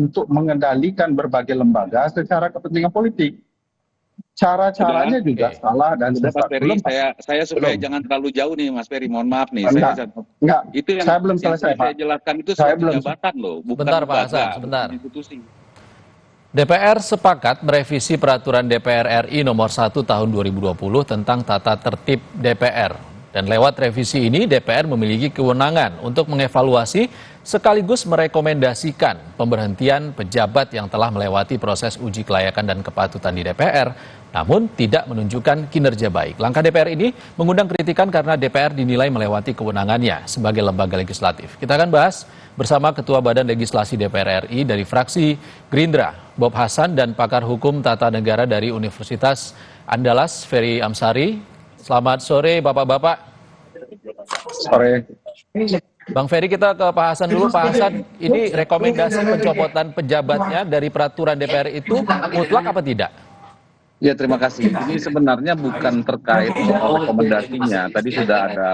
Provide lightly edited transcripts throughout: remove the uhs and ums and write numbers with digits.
untuk mengendalikan berbagai lembaga secara kepentingan politik. Cara-caranya juga salah dan Sudah, Mas sesat. Ferry, Belum, Pak. saya supaya Belum. jangan terlalu jauh nih, Mas Ferry. Mohon maaf nih, Enggak. itu yang Saya belum selesai, tadi Pak. saya jelaskan itu Saya suatu belum. jabatan loh, bukan Sebentar, Pak lembaga, Hasan, sebentar. bukan institusi. DPR sepakat merevisi peraturan DPR RI nomor 1 tahun 2020 tentang tata tertib DPR. Dan lewat revisi ini DPR memiliki kewenangan untuk mengevaluasi sekaligus merekomendasikan pemberhentian pejabat yang telah melewati proses uji kelayakan dan kepatutan di DPR, namun tidak menunjukkan kinerja baik. Langkah DPR ini mengundang kritikan karena DPR dinilai melewati kewenangannya sebagai lembaga legislatif. Kita akan bahas bersama Ketua Badan Legislasi DPR RI dari fraksi Gerindra, Bob Hasan, dan pakar hukum tata negara dari Universitas Andalas, Ferry Amsari. Selamat sore Bapak-Bapak. Sore. Bang Ferry, kita ke Pak Hasan dulu. Pak Hasan, ini rekomendasi pencopotan pejabatnya dari peraturan DPR itu mutlak apa tidak? Ya, terima kasih. Ini sebenarnya bukan terkait soal rekomendasinya. Tadi sudah ada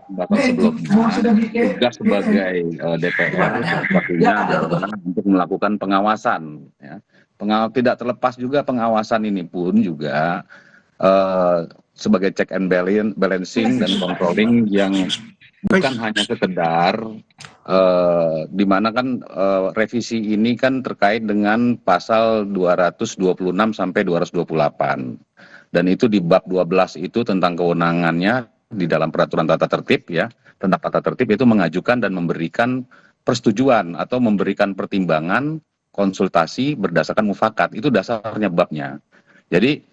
pembahasan sebelumnya. Tugas sebagai DPR sepertinya adalah untuk melakukan pengawasan. Ya. Tidak terlepas juga pengawasan ini pun juga sebagai check and balancing dan controlling yang bukan hanya sekedar di mana kan revisi ini kan terkait dengan pasal 226 sampai 228 dan itu di bab 12 itu tentang kewenangannya di dalam peraturan tata tertib ya, tentang tata tertib itu mengajukan dan memberikan persetujuan atau memberikan pertimbangan konsultasi berdasarkan mufakat, itu dasarnya babnya. Jadi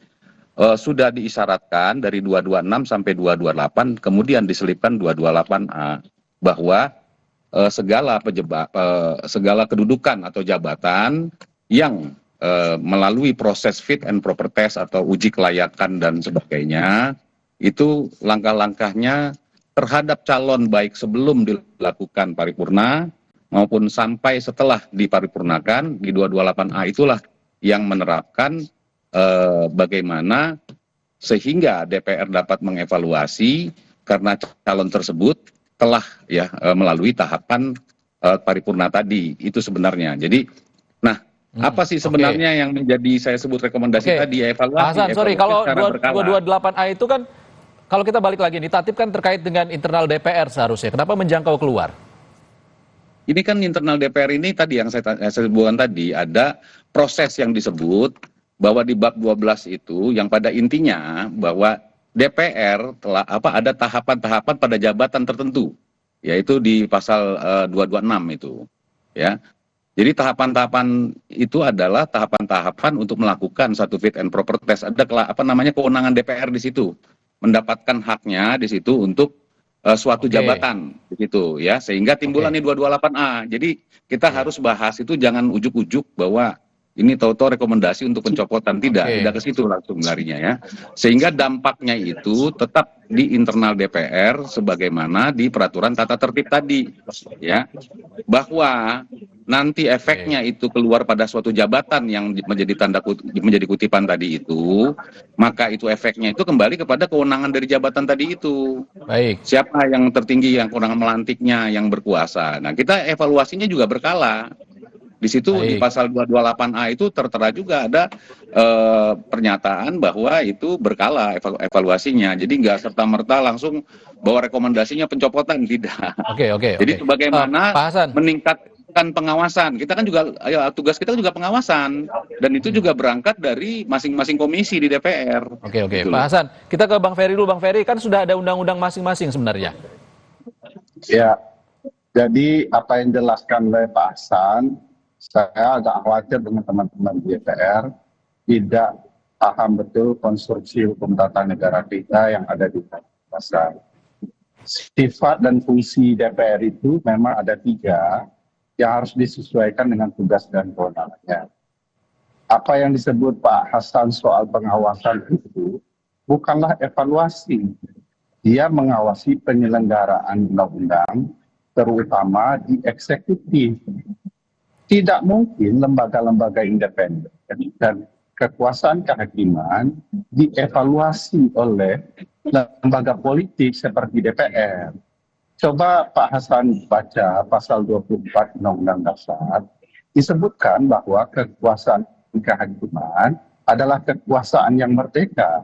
sudah diisyaratkan dari 226 sampai 228, kemudian diselipkan 228A bahwa segala kedudukan atau jabatan yang melalui proses fit and proper test atau uji kelayakan dan sebagainya, itu langkah-langkahnya terhadap calon baik sebelum dilakukan paripurna maupun sampai setelah diparipurnakan di 228A itulah yang menerapkan bagaimana sehingga DPR dapat mengevaluasi karena calon tersebut telah ya melalui tahapan paripurna tadi itu sebenarnya. Jadi, nah apa sih sebenarnya yang menjadi saya sebut rekomendasi tadi evaluasi? Hasan, sorry, kalau 228A itu kan kalau kita balik lagi nih, tatip kan terkait dengan internal DPR seharusnya. Kenapa menjangkau keluar? Ini kan internal DPR ini tadi yang saya sebutkan tadi ada proses yang disebut bahwa di bab 12 itu yang pada intinya bahwa DPR telah ada tahapan-tahapan pada jabatan tertentu, yaitu di pasal 226 itu, ya. Jadi tahapan-tahapan itu adalah tahapan-tahapan untuk melakukan satu fit and proper test. Ada kewenangan DPR di situ, mendapatkan haknya di situ untuk suatu jabatan, begitu ya. Sehingga timbulan nih 228A. Jadi kita harus bahas itu jangan ujuk-ujuk bahwa ini tahu-tahu rekomendasi untuk pencopotan, tidak ke situ langsung larinya ya. Sehingga dampaknya itu tetap di internal DPR sebagaimana di peraturan tata tertib tadi ya. Bahwa nanti efeknya itu keluar pada suatu jabatan yang menjadi kutipan tadi itu, maka itu efeknya itu kembali kepada kewenangan dari jabatan tadi itu. Baik. Siapa yang tertinggi, yang kewenangan melantiknya, yang berkuasa. Nah, kita evaluasinya juga berkala. Di situ di pasal 228A itu tertera juga ada pernyataan bahwa itu berkala evaluasinya. Jadi nggak serta-merta langsung bahwa rekomendasinya pencopotan, tidak. Jadi sebagaimana meningkatkan pengawasan. Kita kan juga tugas kita juga pengawasan dan itu juga berangkat dari masing-masing komisi di DPR. Gitu. Pak Hasan, kita ke Bang Ferry dulu. Bang Ferry, kan sudah ada undang-undang masing-masing sebenarnya. Ya. Jadi apa yang dijelaskan oleh Pak Hasan, saya agak khawatir dengan teman-teman di DPR tidak paham betul konstruksi hukum tata negara kita yang ada di pasar. Sifat dan fungsi DPR itu memang ada 3 yang harus disesuaikan dengan tugas dan kewenangannya. Apa yang disebut Pak Hasan soal pengawasan itu bukanlah evaluasi. Dia mengawasi penyelenggaraan undang-undang, terutama di eksekutif. Tidak mungkin lembaga-lembaga independen dan kekuasaan kehakiman dievaluasi oleh lembaga politik seperti DPR. Coba Pak Hasan baca pasal 24 Undang-Undang Dasar, disebutkan bahwa kekuasaan kehakiman adalah kekuasaan yang merdeka.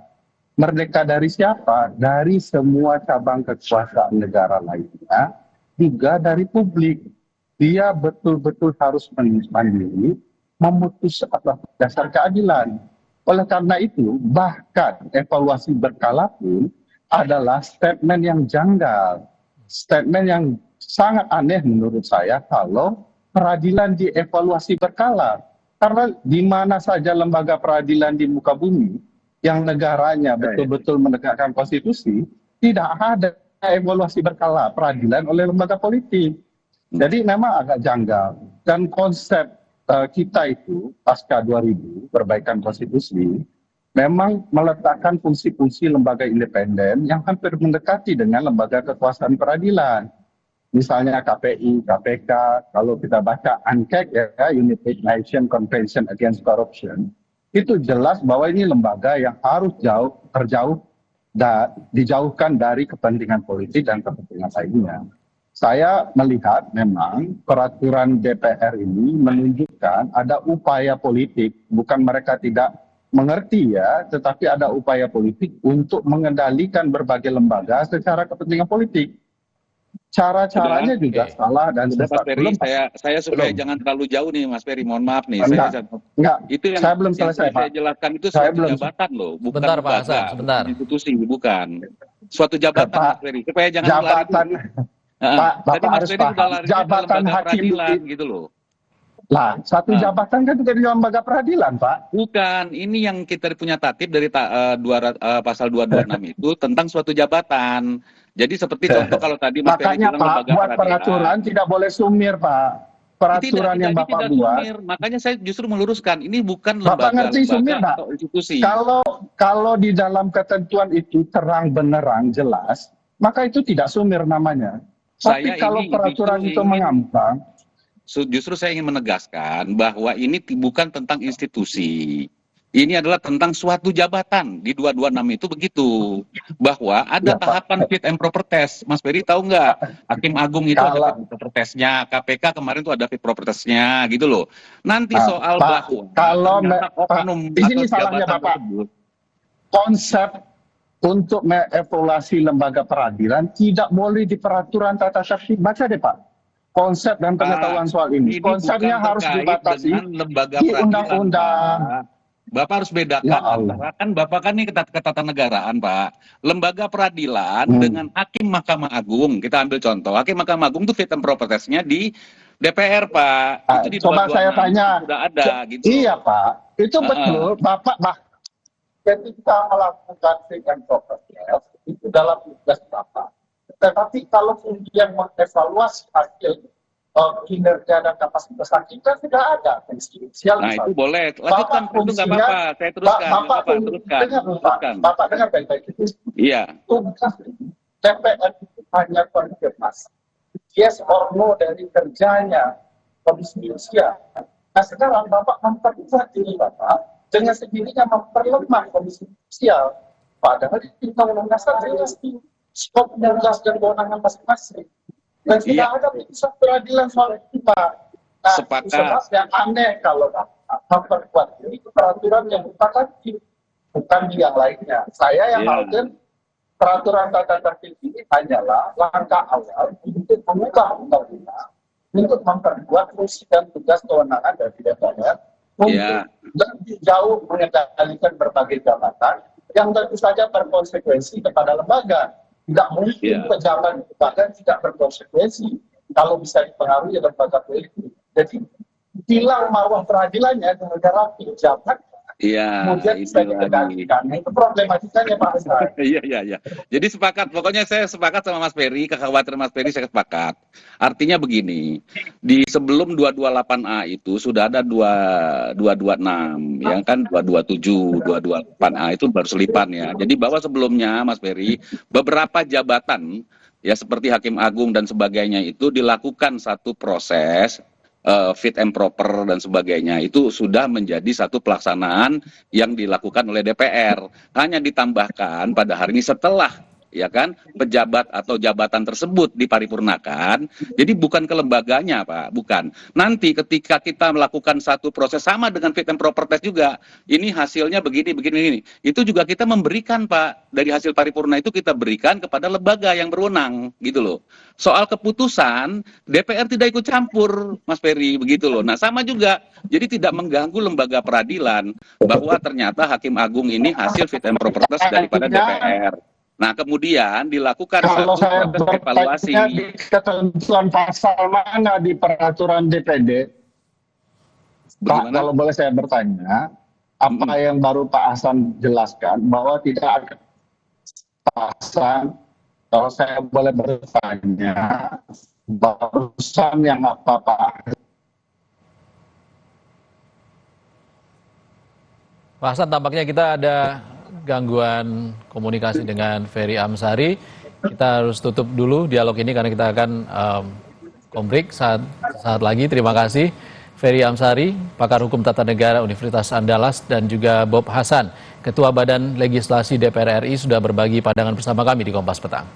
Merdeka dari siapa? Dari semua cabang kekuasaan negara lainnya, juga dari publik. Dia betul-betul harus mandiri, memutus atas dasar keadilan. Oleh karena itu, bahkan evaluasi berkala pun adalah statement yang janggal. Statement yang sangat aneh menurut saya kalau peradilan dievaluasi berkala. Karena di mana saja lembaga peradilan di muka bumi yang negaranya betul-betul menegakkan konstitusi, tidak ada evaluasi berkala peradilan oleh lembaga politik. Jadi memang agak janggal. Dan konsep kita itu pasca 2000 perbaikan konstitusi memang meletakkan fungsi-fungsi lembaga independen yang hampir mendekati dengan lembaga kekuasaan peradilan. Misalnya KPI, KPK, kalau kita baca UNCAC ya, United Nations Convention Against Corruption, itu jelas bahwa ini lembaga yang harus dijauhkan dari kepentingan politik dan kepentingan lainnya. Saya melihat memang peraturan DPR ini menunjukkan ada upaya politik, bukan mereka tidak mengerti ya, tetapi ada upaya politik untuk mengendalikan berbagai lembaga secara kepentingan politik. Cara-caranya juga salah dan Mas sesat. Ferry, saya supaya jangan terlalu jauh nih Mas Ferry, mohon maaf nih. Enggak, itu yang saya belum selesai, saya jelaskan itu suatu jabatan loh, bukan Sebentar, Pak lembaga, Hasan, sebentar. bukan institusi, bukan. Suatu jabatan Mas Ferry, supaya jangan jabatan, Pak, tadi Bapak Mas harus Ferry paham, sudah lari ke jabatan lembaga hakim peradilan gitu loh. lah, satu jabatan kan juga di lembaga peradilan, Pak. Bukan, ini yang kita punya tatib dari pasal 226 itu tentang suatu jabatan. Jadi seperti contoh kalau tadi Mas Ferry Makanya bilang Pak, lembaga buat peradilan. peraturan tidak boleh sumir, Pak. Peraturan yang Bapak buat. Sumir. Makanya saya justru meluruskan, ini bukan Bapak lembaga, ngerti sumir, Pak? atau institusi. Kalau di dalam ketentuan itu terang benerang jelas, maka itu tidak sumir namanya. Tapi kalau peraturan itu mengambang, justru saya ingin menegaskan bahwa ini bukan tentang institusi. Ini adalah tentang suatu jabatan. Di 226 itu begitu. Bahwa ada tahapan fit and proper test. Mas Ferry tahu nggak? Hakim Agung itu ada fit and proper testnya. KPK kemarin itu ada fit proper testnya gitu loh. Nanti soal bahwa kalau oknum di sini atau salahnya jabatan Bapak. tersebut, Konsep untuk mengevaluasi lembaga peradilan tidak boleh di peraturan tata tertib. Baca deh Pak. Konsep dan pengetahuan soal ini. Konsepnya harus dibatasi di undang-undang. Bapak harus bedakan antara, kan Bapak kan ini ketatanegaraan Pak. Lembaga peradilan dengan hakim Mahkamah Agung. Kita ambil contoh, hakim Mahkamah Agung itu fit and proper test-nya di DPR Pak. Itu di coba saya tanya. Sudah ada gitu. Iya Pak, itu betul. Bapak ketika melakukan fit and proper test itu dalam tugas Bapak. Tetapi kalau kemudian mengevaluasi hasil kinerja dan kapasitas hakim kan tidak ada. Nah itu boleh. Lanjutkan, itu nggak apa-apa. Saya teruskan. Bapak dengar baik-baik itu. Iya. Tugas DPR itu hanya konfirmasi yes or no dari kerjanya Komisi Yudisial. Nah sekarang Bapak memperkuat diri Bapak dengan sendirinya memperlemah Komisi Yudisial. Padahal di Undang-Undang Dasar jelas skop tugas dan kewenangan masing-masing. Dan tidak ada putusan peradilan soal itu, Pak. Nah, sepakat. Yang aneh kalau memperkuat ini peraturan yang bukan di yang lainnya. Saya yang maksud peraturan tata tertib ini hanyalah langkah awal untuk mengubah undang-undang, untuk memperkuat fungsi dan tugas kewenangan dari DPR, untuk lebih jauh mengendalikan berbagai jabatan yang tentu saja berkonsekuensi kepada lembaga. Tidak mungkin pejabat lembaga tidak berkonsekuensi kalau bisa dipengaruhi lembaga politik. Jadi hilang marwah peradilannya gara-gara pejabat kemudian bisa dikendalikan. Nah, itu problematikanya Pak Hasan. Iya. Jadi sepakat, pokoknya saya sepakat sama Mas Ferry, kekhawatiran Mas Ferry saya sepakat. Artinya begini, di sebelum 228A itu sudah ada 226, yang kan 227, 228A itu baru selipan ya. Jadi bahwa sebelumnya Mas Ferry, beberapa jabatan ya seperti Hakim Agung dan sebagainya itu dilakukan satu proses fit and proper dan sebagainya, itu sudah menjadi satu pelaksanaan yang dilakukan oleh DPR. Hanya ditambahkan pada hari ini setelah ya kan, pejabat atau jabatan tersebut diparipurnakan. Jadi bukan ke lembaganya, Pak, bukan. Nanti ketika kita melakukan satu proses sama dengan fit and proper test juga, ini hasilnya begini, begini, ini. Itu juga kita memberikan, Pak, dari hasil paripurna itu kita berikan kepada lembaga yang berwenang, gitu loh. Soal keputusan, DPR tidak ikut campur, Mas Ferry, begitu loh. Nah, sama juga, jadi tidak mengganggu lembaga peradilan bahwa ternyata Hakim Agung ini hasil fit and proper test daripada DPR. Nah, kemudian dilakukan Kalau satu saya proses evaluasi. bertanya di ketentuan pasal mana di peraturan DPD, Pak, Bagaimana? kalau boleh saya bertanya, apa yang baru Pak Hasan jelaskan bahwa tidak ada pasal, kalau saya boleh bertanya, barusan yang apa Pak? Pak Hasan, tampaknya kita ada gangguan komunikasi dengan Ferry Amsari. Kita harus tutup dulu dialog ini karena kita akan break saat lagi. Terima kasih Ferry Amsari, pakar hukum tata negara Universitas Andalas, dan juga Bob Hasan, Ketua Badan Legislasi DPR RI, sudah berbagi pandangan bersama kami di Kompas Petang.